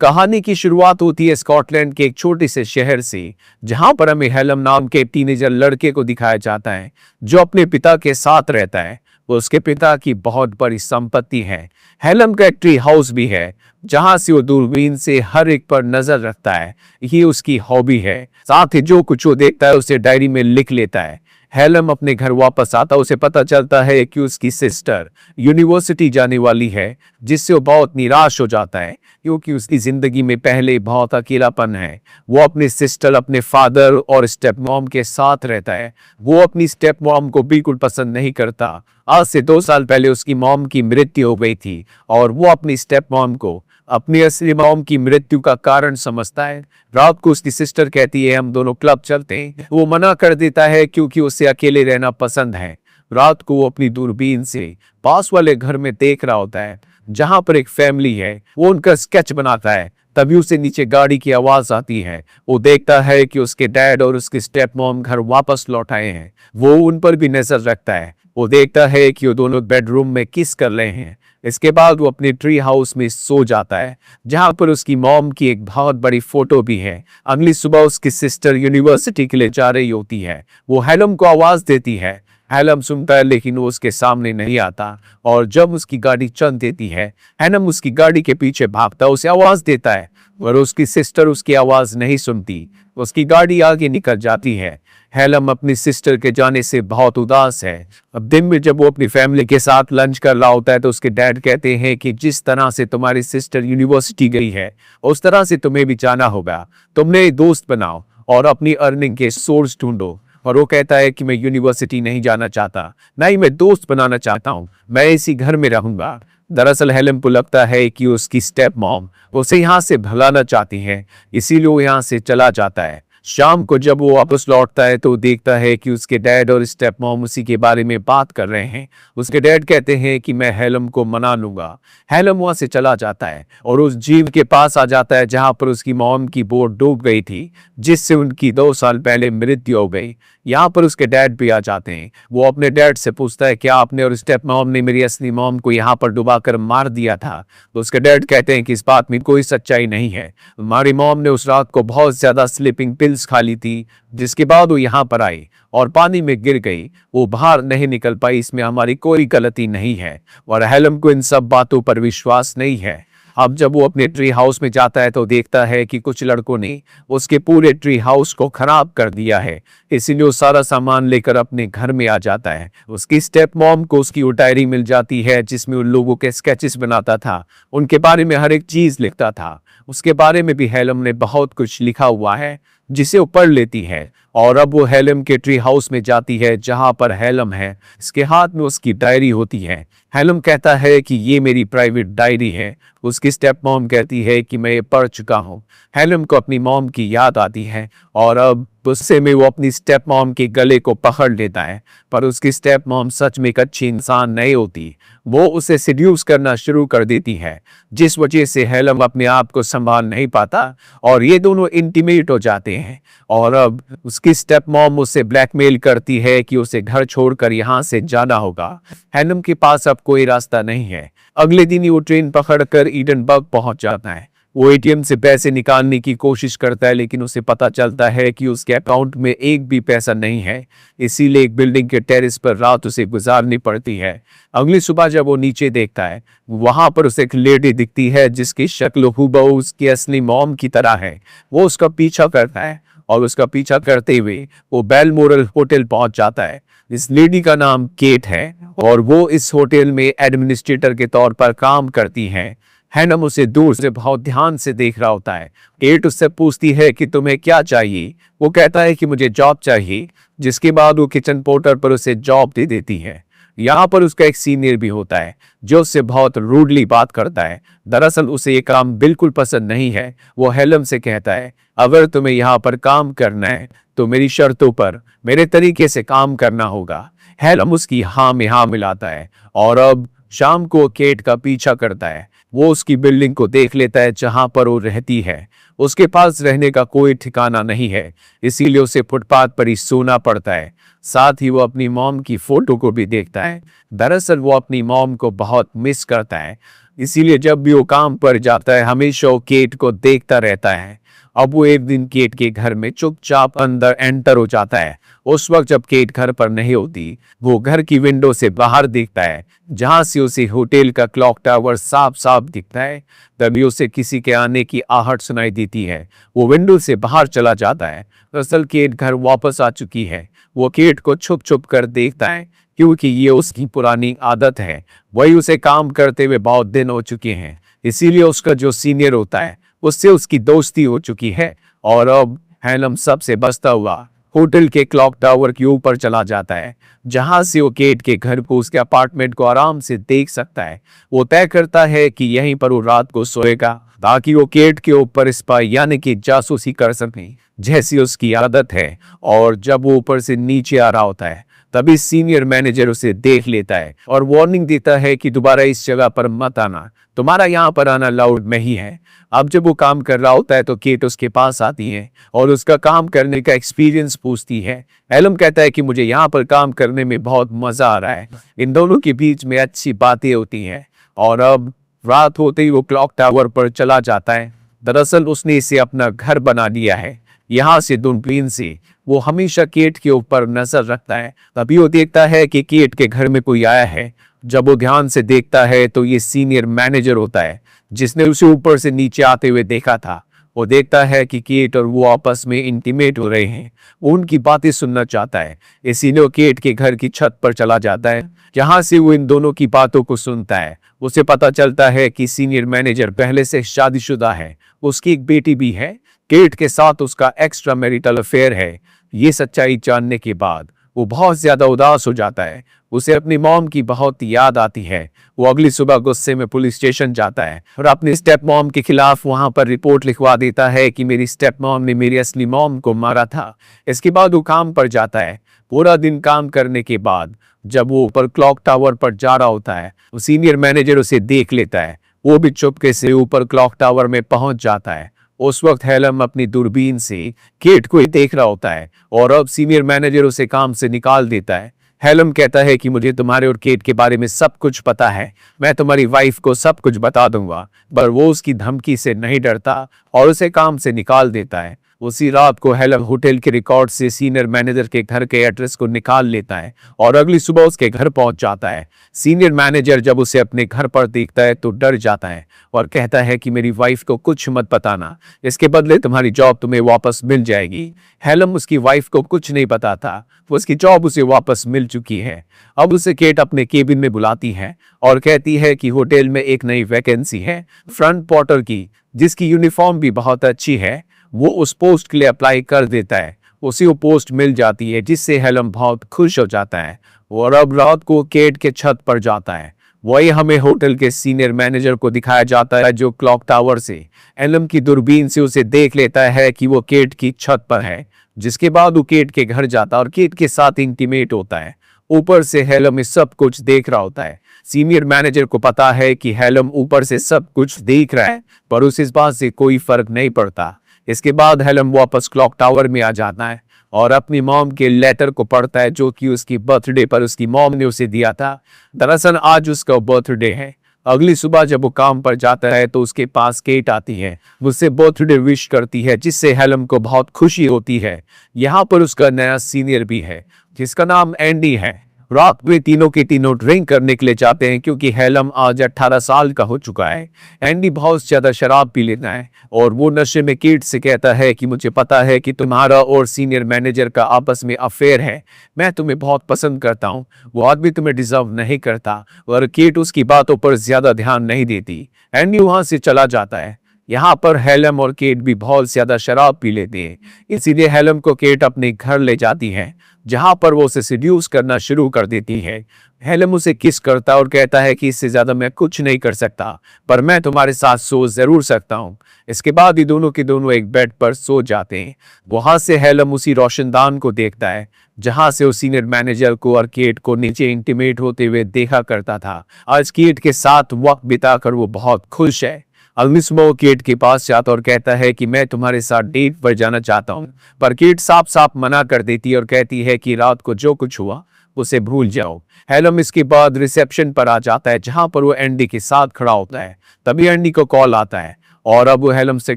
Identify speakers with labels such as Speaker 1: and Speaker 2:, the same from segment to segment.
Speaker 1: कहानी की शुरुआत होती है स्कॉटलैंड के एक छोटे से शहर से, जहां पर हमें हेलम नाम के टीनेजर लड़के को दिखाया जाता है जो अपने पिता के साथ रहता है। वो उसके पिता की बहुत बड़ी संपत्ति है। हेलम का एक ट्री हाउस भी है जहां से वो दूरबीन से हर एक पर नजर रखता है। ये उसकी हॉबी है। साथ ही जो कुछ वो देखता है उसे डायरी में लिख लेता है। हेलम अपने घर वापस आता, उसे पता चलता है कि उसकी सिस्टर यूनिवर्सिटी जाने वाली है, जिससे वो बहुत निराश हो जाता है क्योंकि उसकी जिंदगी में पहले बहुत अकेलापन है। वो अपने सिस्टर, अपने फादर और स्टेप मॉम के साथ रहता है। वो अपनी स्टेप मॉम को बिल्कुल पसंद नहीं करता। आज से 2 साल पहले उसकी मॉम की मृत्यु हो गई थी और वो अपनी स्टेप मॉम को अपनी असली मॉम की मृत्यु का कारण समझता है। रात को उसकी सिस्टर कहती है हम दोनों क्लब चलते हैं। वो मना कर देता है क्योंकि उसे अकेले रहना पसंद है। रात को वो अपनी दूरबीन से पास वाले घर में देख रहा होता है जहां पर एक फैमिली है। वो उनका स्केच बनाता है। तभी उसे नीचे गाड़ी की आवाज आती है। वो देखता है कि उसके डैड और उसके स्टेप मॉम घर वापस लौट आए हैं। वो उन पर भी नजर रखता है। वो देखता है कि वो दोनों बेडरूम में किस कर रहे हैं। इसके बाद वो अपने ट्री हाउस में सो जाता है जहां पर उसकी मॉम की एक बहुत बड़ी फोटो भी है। अगली सुबह उसकी सिस्टर यूनिवर्सिटी के लिए जा रही होती है। वो हेलम को आवाज देती है। हेलम सुनता है लेकिन वो उसके सामने नहीं आता और जब उसकी गाड़ी चल देती है, हेलम उसकी गाड़ी के पीछे भागता, उसे आवाज देता है और उसकी सिस्टर उसकी आवाज नहीं सुनती। उसकी गाड़ी आगे निकल जाती है। हेलम अपनी सिस्टर के जाने से बहुत उदास है। अब दिन में जब वो अपनी फैमिली के साथ लंच कर रहा होता है तो उसके डैड कहते हैं कि जिस तरह से तुम्हारी सिस्टर यूनिवर्सिटी गई है उस तरह से तुम्हें भी जाना होगा। तुमने दोस्त बनाओ और अपनी अर्निंग के सोर्स ढूंढो। और वो कहता है कि मैं यूनिवर्सिटी नहीं जाना चाहता, ना ही मैं दोस्त बनाना चाहता हूँ, मैं इसी घर में रहूंगा। दरअसल हेलेन को लगता है कि उसकी स्टेप मॉम उसे यहाँ से भगाना चाहती है, इसीलिए वो यहाँ से चला जाता है। शाम को जब वो वापस लौटता है तो देखता है कि उसके डैड और स्टेप मॉम उसी के बारे में बात कर रहे हैं। उसके डैड कहते हैं कि मैं हेलम को मना लूंगा। हेलम वहां से चला जाता है और उस झील के पास आ जाता है जहां पर उसकी मॉम की बोट डूब गई थी, जिससे उनकी 2 साल पहले मृत्यु हो गई। यहाँ पर उसके डैड भी आ जाते हैं। वो अपने डैड से पूछता है क्या आपने और स्टेप मॉम ने मेरी असली मॉम को यहाँ पर डुबाकर मार दिया था। तो उसके डैड कहते हैं कि इस बात में कोई सच्चाई नहीं है। हमारी मॉम ने उस रात को बहुत ज्यादा स्लीपिंग पिल्स खा ली थी, जिसके बाद वो यहाँ पर आई और पानी में गिर गई। वो बाहर नहीं निकल पाई, इसमें हमारी कोई गलती नहीं है। और हेलम को इन सब बातों पर विश्वास नहीं है। अब जब वो अपने ट्री हाउस में जाता है तो देखता है कि कुछ लड़कों ने उसके पूरे ट्री हाउस को खराब कर दिया है। इसीलिए वो सारा सामान लेकर अपने घर में आ जाता है। उसकी स्टेप मॉम को उसकी वो डायरी मिल जाती है जिसमें उन लोगों के स्केचेस बनाता था, उनके बारे में हर एक चीज लिखता था। उसके बारे में भी हेलम ने बहुत कुछ लिखा हुआ है जिसे वो पढ़ लेती है। और अब वो हेलम के ट्री हाउस में जाती है जहां पर हेलम है। इसके हाथ में उसकी डायरी होती है। हेलम कहता है कि ये मेरी प्राइवेट डायरी है। उसकी स्टेप मॉम कहती है कि मैं ये पढ़ चुका हूँ। हेलम को अपनी मॉम की याद आती है और अब गुस्से में वो अपनी स्टेप मॉम के गले को पकड़ लेता है। पर उसकी स्टेप मॉम सच में एक अच्छी इंसान नहीं होती। वो उसे सिड्यूस करना शुरू कर देती है, जिस वजह से हेलम अपने आप को संभाल नहीं पाता और ये दोनों इंटीमेट हो जाते हैं। और अब उसकी स्टेप मॉम उसे ब्लैकमेल करती है कि उसे घर छोड़कर यहाँ से जाना होगा। हेलम के पास अब कोई रास्ता नहीं है। अगले दिन ही वो ट्रेन पकड़कर ईडनबर्ग पहुंच जाता है। वो एटीएम से पैसे निकालने की कोशिश करता है लेकिन उसे पता चलता है कि उसके अकाउंट में एक भी पैसा नहीं है। इसीलिए एक बिल्डिंग के टेरेस पर रात उसे गुजारनी पड़ती है। अगली सुबह जब वो नीचे देखता है, वहां पर उसे एक लेडी दिखती है जिसकी शक्ल हूबहू उसकी असली मॉम की तरह है। वो उसका पीछा करता है और उसका पीछा करते हुए वो बेलमोरल होटल पहुंच जाता है। इस लेडी का नाम केट है और वो इस होटल में एडमिनिस्ट्रेटर के तौर पर काम करती है। हेलम उसे दूर से बहुत ध्यान से देख रहा होता है। केट उससे पूछती है कि तुम्हें क्या चाहिए। वो कहता है कि मुझे जॉब चाहिए, जिसके बाद वो किचन पोर्टर पर उसे जॉब दे देती है। यहाँ पर उसका एक सीनियर भी होता है जो उससे बहुत रूडली बात करता है। दरअसल उसे ये काम बिल्कुल पसंद नहीं है। वो हेलम से कहता है अगर तुम्हें यहाँ पर काम करना है तो मेरी शर्तों पर मेरे तरीके से काम करना होगा। हेलम उसकी हाँ में हाँ मिलाता है और अब शाम को केट का पीछा करता है। वो उसकी बिल्डिंग को देख लेता है जहां पर वो रहती है। उसके पास रहने का कोई ठिकाना नहीं है, इसीलिए उसे फुटपाथ पर ही सोना पड़ता है। साथ ही वो अपनी मॉम की फोटो को भी देखता है। दरअसल वो अपनी मॉम को बहुत मिस करता है, इसीलिए जब भी वो काम पर जाता है हमेशा वो केट को देखता रहता है। अब वो एक दिन केट के घर में चुपचाप अंदर एंटर हो जाता है। उस वक्त जब केट घर पर नहीं होती, वो घर की विंडो से बाहर देखता है, जहां से उसे होटल का क्लॉक टावर साफ साफ दिखता है। तभी उसे किसी के आने की आहट सुनाई देती है। वो विंडो से बाहर चला जाता है। दरअसल केट घर वापस आ चुकी है। वो केट को छुप छुप कर देखता है, क्योंकि ये उसकी पुरानी आदत है। वही उसे काम करते हुए बहुत दिन हो चुके हैं। इसीलिए उसका जो सीनियर होता है उससे उसकी दोस्ती हो चुकी है। और अब हैलम सबसे बचता हुआ होटल के क्लॉक टावर के ऊपर चला जाता है, जहां से वो केट के घर को, उसके अपार्टमेंट को आराम से देख सकता है। वो तय करता है कि यहीं पर वो रात को सोएगा, ताकि वो केट के ऊपर स्पाई यानी कि जासूसी कर सके, जैसी उसकी आदत है। और जब वो ऊपर से नीचे आ रहा होता है, तभी सीनियर मैनेजर उसे देख लेता है और वार्निंग देता है कि दोबारा इस जगह पर मत आना, तुम्हारा यहाँ पर आना अलाउड नहीं है। अब जब वो काम कर रहा होता है तो केट उसके पास आती है और उसका काम करने का एक्सपीरियंस पूछती है। हैलम कहता है कि मुझे यहाँ पर काम करने में बहुत मजा आ रहा है। इन दोनों के बीच में अच्छी बातें होती हैं। और अब रात होते ही वो क्लॉक टावर पर चला जाता है। दरअसल उसने इसे अपना घर बना लिया है। यहाँ से दूरबीन से वो हमेशा केट के ऊपर नजर रखता है। तभी वो देखता है कि केट के घर में कोई आया है। जब वो ध्यान से देखता है तो ये सीनियर मैनेजर होता है, जिसने उसे ऊपर से नीचे आते हुए देखा था। वो देखता है कि केट और वो आपस में इंटीमेट हो रहे हैं। वो उनकी बातें सुनना चाहता है, इसीलिए वो केट के घर की छत पर चला जाता है, जहां से वो इन दोनों की बातों को सुनता है। उसे पता चलता है कि सीनियर मैनेजर पहले से शादीशुदा है, उसकी एक बेटी भी है। केट के साथ उसका एक्स्ट्रा मैरिटल अफेयर है। ये सच्चाई जानने के बाद वो बहुत ज्यादा उदास हो जाता है। उसे अपनी मॉम की बहुत याद आती है। वो अगली सुबह गुस्से में पुलिस स्टेशन जाता है और अपनी स्टेप मॉम के खिलाफ वहां पर रिपोर्ट लिखवा देता है कि मेरी स्टेप मॉम ने मेरी असली मॉम को मारा था। इसके बाद वो काम पर जाता है। पूरा दिन काम करने के बाद जब वो ऊपर क्लॉक टावर पर जा रहा होता है, वो सीनियर मैनेजर उसे देख लेता है। वो भी चुपके से ऊपर क्लॉक टावर में पहुंच जाता है। उस वक्त हैलम अपनी दूरबीन से केट को देख रहा होता है और अब सीनियर मैनेजर उसे काम से निकाल देता है। हैलम कहता है कि मुझे तुम्हारे और केट के बारे में सब कुछ पता है, मैं तुम्हारी वाइफ को सब कुछ बता दूंगा। पर वो उसकी धमकी से नहीं डरता और उसे काम से निकाल देता है। उसी रात को हैलम होटल के रिकॉर्ड से सीनियर मैनेजर के घर के एड्रेस को निकाल लेता है और अगली सुबह उसके घर पहुंच जाता है। सीनियर मैनेजर जब उसे अपने घर पर देखता है तो डर जाता है और कहता है कि मेरी वाइफ को कुछ मत बताना, इसके बदले तुम्हारी जॉब तुम्हें वापस मिल जाएगी। हैलम उसकी वाइफ को कुछ नहीं पता था, उसकी जॉब उसे वापस मिल चुकी है। अब उसे केट अपने केबिन में बुलाती है और कहती है कि होटल में एक नई वैकेंसी है फ्रंट पोर्टर की, जिसकी यूनिफॉर्म भी बहुत अच्छी है। वो उस पोस्ट के लिए अप्लाई कर देता है। उसे वो पोस्ट मिल जाती है, जिससे हैलम बहुत खुश हो जाता है और अब रात को केट के छत पर जाता है। वही हमें होटल के सीनियर मैनेजर को दिखाया जाता है, जो क्लॉक टावर से हैलम की दूरबीन से उसे देख लेता है कि वो केट की छत पर है। जिसके बाद वो केट के घर जाता है और केट के साथ इंटीमेट होता है। ऊपर से हैलम इस सब कुछ देख रहा होता है। सीनियर मैनेजर को पता है कि हैलम ऊपर से सब कुछ देख रहा है, पर उसे इस बात से कोई फर्क नहीं पड़ता। इसके बाद हैलम वापस क्लॉक टावर में आ जाता है और अपनी मॉम के लेटर को पढ़ता है, जो कि उसकी बर्थडे पर उसकी मॉम ने उसे दिया था। दरअसल आज उसका बर्थडे है। अगली सुबह जब वो काम पर जाता है तो उसके पास केट आती है, उससे बर्थडे विश करती है, जिससे हैलम को बहुत खुशी होती है। यहाँ पर उसका नया सीनियर भी है, जिसका नाम एंडी है। रात में तीनों के तीनों ड्रिंक करने के लिए जाते हैं, क्योंकि हैलम आज 18 साल का हो चुका है। एंडी बहुत ज्यादा शराब पी लेता है और वो नशे में केट से कहता है कि मुझे पता है कि तुम्हारा और सीनियर मैनेजर का आपस में अफेयर है, मैं तुम्हें बहुत पसंद करता हूँ, वो आदमी तुम्हें डिजर्व नहीं करता। और केट उसकी बातों पर ज्यादा ध्यान नहीं देती। एंडी वहां से चला जाता है। यहाँ पर हैलम और केट भी बहुत ज्यादा शराब पी लेते हैं, इसीलिए हैलम को केट अपने घर ले जाती है, जहां पर वो उसे सिड्यूस करना शुरू कर देती है। हैलम उसे किस करता और कहता है कि इससे ज्यादा मैं कुछ नहीं कर सकता, पर मैं तुम्हारे साथ सो जरूर सकता हूँ। इसके बाद ही दोनों के दोनों एक बेड पर सो जाते हैं। वहां से हैलम उसी रोशनदान को देखता है, जहां से वो सीनियर मैनेजर को और केट को नीचे इंटीमेट होते हुए देखा करता था। आज केट के साथ वक्त बिताकर वो बहुत खुश है। अगली सुबह वो केट के पास जाता और कहता है कि मैं तुम्हारे साथ डेट पर जाना चाहता हूँ, पर केट साफ साफ मना कर देती है और कहती है कि रात को जो कुछ हुआ उसे भूल जाओ। हेलम इसके बाद रिसेप्शन पर आ जाता है जहां पर वो एंडी के साथ खड़ा होता है। तभी एंडी को कॉल आता है और अब वो हेलम से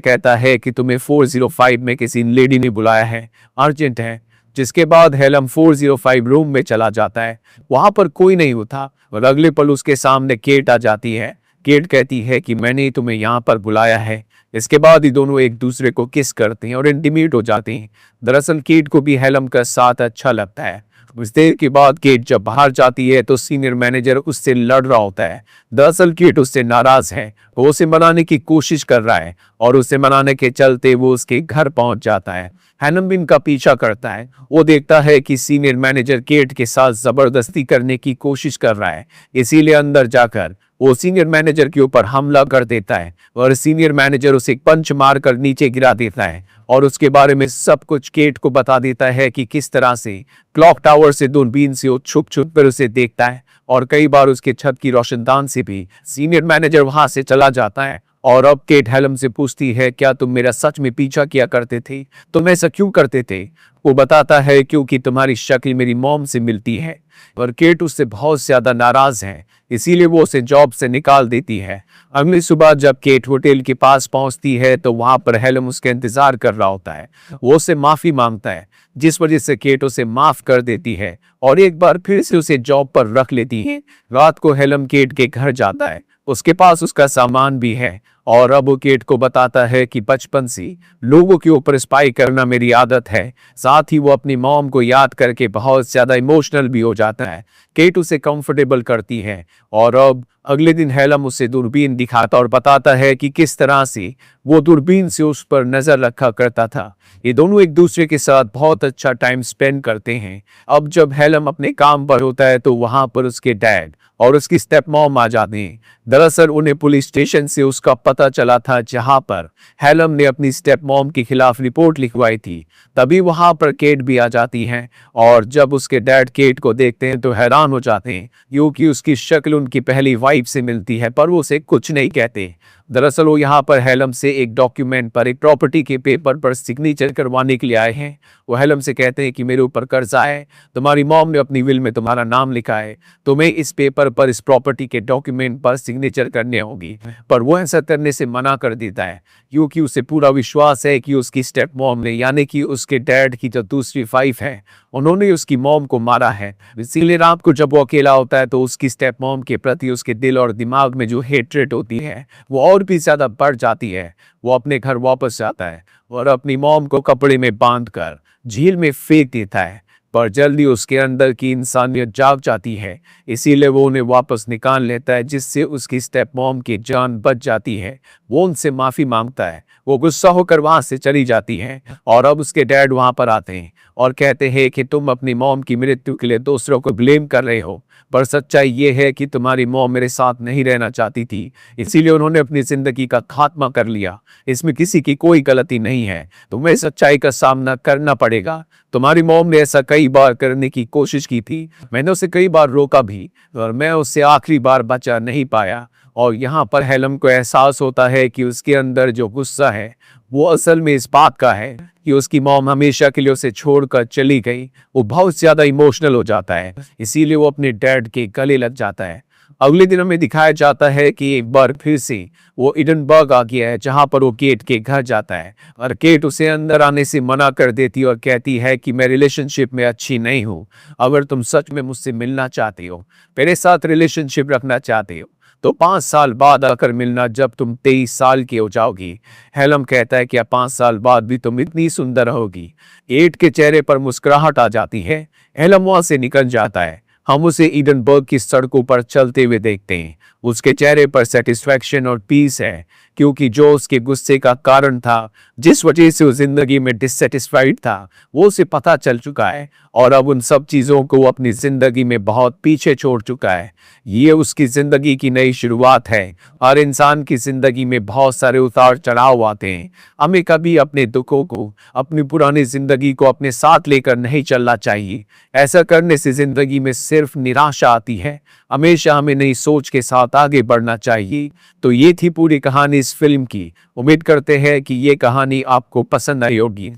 Speaker 1: कहता है कि तुम्हें 405 में किसी लेडी ने बुलाया है, अर्जेंट है। जिसके बाद हेलम 405 रूम में चला जाता है। वहां पर कोई नहीं होता और अगले पल उसके सामने केट आ जाती है। केट कहती है कि मैंने तुम्हें यहाँ पर बुलाया है। इसके बाद ही दोनों एक दूसरे को किस करते हैं और इंटीमेट हो जाते हैं। दरअसल केट को भी हेलम का साथ अच्छा लगता है। कुछ देर के बाद केट जब बाहर जाती है तो सीनियर मैनेजर उससे लड़ रहा होता है। दरअसल केट उससे नाराज है, वो उसे मनाने की कोशिश कर रहा है और उसे मनाने के चलते वो उसके घर पहुंच जाता है। हेलम भी इनका पीछा करता है। वो देखता है कि सीनियर मैनेजर केट के साथ जबरदस्ती करने की कोशिश कर रहा है, इसीलिए अंदर जाकर वो सीनियर मैनेजर के ऊपर हमला कर देता है और सीनियर मैनेजर उसे पंच मारकर नीचे गिरा देता है और उसके बारे में सब कुछ केट को बता देता है कि किस तरह से क्लॉक टावर से दूरबीन से वो छुप छुप कर उसे देखता है और कई बार उसके छत की रोशनदान से भी सीनियर मैनेजर वहां से चला जाता है। और अब केट हेलम से पूछती है, क्या तुम मेरा सच में पीछा किया करते थे? तुम ऐसा क्यों करते थे? वो बताता है, क्योंकि तुम्हारी शक्ल मेरी मॉम से मिलती है। और केट उससे बहुत ज्यादा नाराज है, इसीलिए वो उसे जॉब से निकाल देती है। अगली सुबह जब केट होटल के पास पहुंचती है तो वहां पर हेलम उसका इंतजार कर रहा होता है। वो उससे माफी मांगता है, जिस वजह से केट उसे माफ कर देती है और एक बार फिर से उसे जॉब पर रख लेती है। रात को हेलम केट के घर जाता है, उसके पास उसका सामान भी है और अब वो केट को बताता है कि बचपन से लोगों के ऊपर स्पाई करना मेरी आदत है। साथ ही वो अपनी मॉम को याद करके बहुत ज्यादा इमोशनल भी हो जाता है। केट उसे कंफर्टेबल करती है और अब अगले दिन हेलम उसे दूरबीन दिखाता और बताता है कि किस तरह से वो दूरबीन से उस पर नजर रखा करता था। ये दोनों एक दूसरे के साथ बहुत अच्छा टाइम स्पेंड करते हैं। अब जब हेलम अपने काम पर होता है तो वहां पर उसके डैड और उसकी स्टेप मॉम आ जाते हैं। दरअसल उन्हें पुलिस स्टेशन से उसका पता चला था जहां पर हेलम ने अपनी स्टेप मॉम के खिलाफ रिपोर्ट लिखवाई थी। तभी वहां पर केट भी आ जाती है और जब उसके डैड केट को देखते हैं तो हैरान हो जाते हैं, क्योंकि उसकी शक्ल उनकी पहली वाइफ से मिलती है, पर वो उसे कुछ नहीं कहते। दरअसल वो यहाँ पर हेलम से एक डॉक्यूमेंट पर, एक प्रॉपर्टी के पेपर पर सिग्नेचर करवाने के लिए आए हैं। वो हेलम से कहते हैं कि मेरे ऊपर कर्जा है, तुम्हारी मॉम ने अपनी विल में तुम्हारा नाम लिखा है, तुम्हें इस पेपर पर, इस प्रॉपर्टी के डॉक्यूमेंट पर सिग्नेचर करने होगी। पर वो ऐसा करने से मना कर देता है, क्योंकि उसे पूरा विश्वास है कि उसकी स्टेप मॉम ने, यानी कि उसके डैड की जो दूसरी वाइफ है, उन्होंने उसकी मॉम को मारा है। इसीलिए रात को जब वो अकेला होता है तो उसकी स्टेप मॉम के प्रति उसके दिल और दिमाग में जो हेट्रेट होती है वो और भी ज्यादा बढ़ जाती है। वो अपने घर वापस जाता है और अपनी मॉम को कपड़े में बांधकर झील में फेंक देता है, पर जल्दी उसके अंदर की इंसानियत जाग जाती है, इसीलिए वो उन्हें वापस निकाल लेता है, जिससे उसकी स्टेप मॉम की जान बच जाती है। वो उनसे माफी मांगता है, वो गुस्सा होकर वहां से चली जाती है और अब उसके डैड वहां पर आते हैं और कहते हैं कि तुम अपनी मॉम की मृत्यु के लिए दूसरों को ब्लेम कर रहे हो, पर सच्चाई ये है कि तुम्हारी मॉम मेरे साथ नहीं रहना चाहती थी, इसीलिए उन्होंने अपनी जिंदगी का खात्मा कर लिया। इसमें किसी की कोई गलती नहीं है, तुम्हें सच्चाई का सामना करना पड़ेगा। तुम्हारी मॉम ने ऐसा कई बार करने की कोशिश की थी, मैंने उसे कई बार रोका भी, और मैं उससे आखिरी बार बचा नहीं पाया। और यहाँ पर हेलम को एहसास होता है कि उसके अंदर जो गुस्सा है वो असल में इस बात का है कि उसकी मॉम हमेशा के लिए उसे छोड़कर चली गई। वो बहुत ज्यादा इमोशनल हो जाता है, इसीलिए वो अपने डैड के गले लग जाता है। अगले दिन हमें दिखाया जाता है कि एक बार फिर से वो एडिनबर्ग आ गया है, जहां पर वो केट के घर जाता है और केट उसे अंदर आने से मना कर देती और कहती है कि मैं रिलेशनशिप में अच्छी नहीं हूँ। अगर तुम सच में मुझसे मिलना चाहते हो, मेरे साथ रिलेशनशिप रखना चाहते हो, तो 5 साल बाद आकर मिलना, जब तुम 23 साल की हो जाओगी। हेलम कहता है कि 5 साल बाद भी तुम इतनी सुंदर होगी। केट के चेहरे पर मुस्कुराहट आ जाती है। हेलम वहां से निकल जाता है। हम उसे एडिनबर्ग की सड़कों पर चलते हुए देखते हैं। उसके चेहरे पर सेटिस्फैक्शन और पीस है, क्योंकि जो उसके गुस्से का कारण था, जिस वजह से वो जिंदगी में डिससेटिस्फाइड था, वो उसे पता चल चुका है और अब उन सब चीजों को वो अपनी जिंदगी में बहुत पीछे छोड़ चुका है। ये उसकी जिंदगी की नई शुरुआत है। हर इंसान की जिंदगी में बहुत सारे उतार चढ़ाव आते हैं। हमें कभी अपने दुखों को, अपनी पुरानी जिंदगी को अपने साथ लेकर नहीं चलना चाहिए। ऐसा करने से जिंदगी में सिर्फ निराशा आती है। हमेशा हमें नई सोच के साथ आगे बढ़ना चाहिए। तो ये थी पूरी कहानी इस फिल्म की। उम्मीद करते हैं कि ये कहानी आपको पसंद आई होगी।